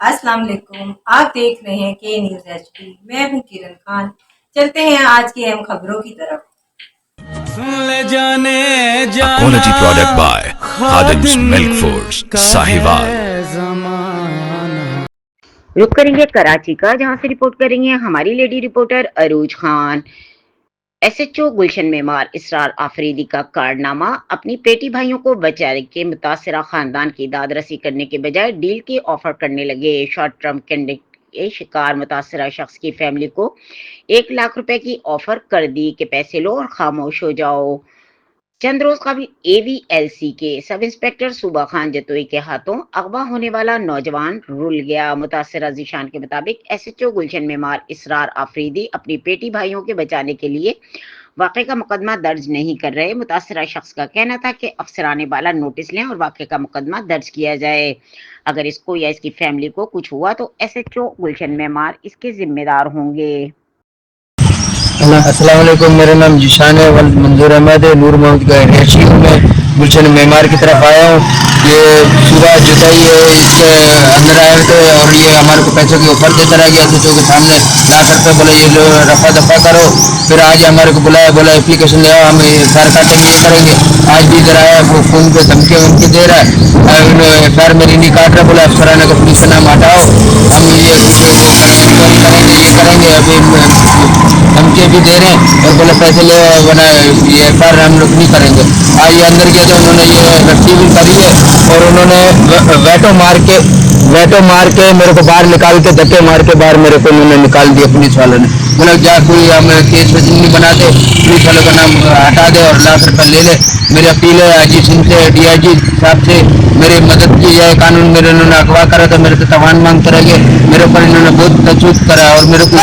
अस्सलाम वालेकुम। आप देख रहे हैं के न्यूज एचडी। मैं हूं किरण खान। चलते हैं आज की अहम खबरों की तरफ। A quality product by Khadim's Milk Foods, Sahiwal। रुक करेंगे कराची का, जहां से रिपोर्ट करेंगे हमारी लेडी रिपोर्टर अरूज खान। एसएचओ गुलशन मेमार इसरार आफरीदी का कारनामा, अपनी बेटी भाइयों को बचाने के मुतासरा खानदान की दादरसी करने के बजाय डील के ऑफर करने लगे। शॉर्ट टर्म कैंडिडेट के शिकार मुतासरा शख्स की फैमिली को 1 लाख रुपए की ऑफर कर दी कि पैसे लो और खामोश हो जाओ। चंद रोज कबल एवीएलसी के सब इंस्पेक्टर सूबा खान जतोई के हाथों अगवा होने वाला नौजवान रुल गया। मुतासरा जीशान के मुताबिक एसएचओ गुलशन मेमार इसरार आफरीदी अपनी बेटी भाइयों के बचाने के लिए वाक़े का मुकदमा दर्ज नहीं कर रहे। मुतासरा शख्स का कहना था कि अफसरान बाला नोटिस लें और वाक़े का मुकदमा दर्ज किया जाए। अगर इसको या इसकी फैमिली को कुछ हुआ तो एसएचओ गुलशन मेमार इसके जिम्मेदार होंगे। अस्सलाम वालेकुम, मेरा नाम जीशान है, वल्द मंजूर अहमद है, नूर मोहम्मद का रैशी हूँ। मैं गुलशन मेमार की तरफ आया हूँ। ये सुबह जुताई है, इसके अंदर आए थे और ये हमारे को पैसों की ऑफर देता रह गया। एसएचओ के सामने 1 लाख रुपये बोला ये लो रफा दफा करो। फिर आज हमारे को बुलाया, बोला एप्लीकेशन ले आओ, हम एफआईआर काटेंगे, ये करेंगे। आज भी इधर आया, वो फोन पे धमकी वमकी दे रहा है। एफआईआर मेरी नहीं काट रहा, बोला अफसरान का पुलिस का नाम हटाओ, हम ये इंक्वायरी करेंगे, ये करेंगे। अभी धमकी भी दे रहे हैं और बोले पैसे ले बना ये एफआईआर हम लोग नहीं करेंगे। आज ये अंदर गया तो उन्होंने ये रट्टी भी करी है और उन्होंने वेटो मार के मेरे को बाहर निकाल के, धक्के मार के बाहर मेरे को उन्होंने निकाल दिया। पुलिस वालों ने बोला जा कोई हम केस वजन नहीं बनाते, पुलिस वालों का नाम हटा दे और 1 लाख रुपये ले ले। मेरी अपील है अजीत सिंह से, डीआईजी साहब से मेरी मदद की जाए। कानून मेरे उन्होंने अगवा करा था, मेरे से तवान मांगते रह गए, मेरे ऊपर इन्होंने बहुत तशद्दुद करा और मेरे को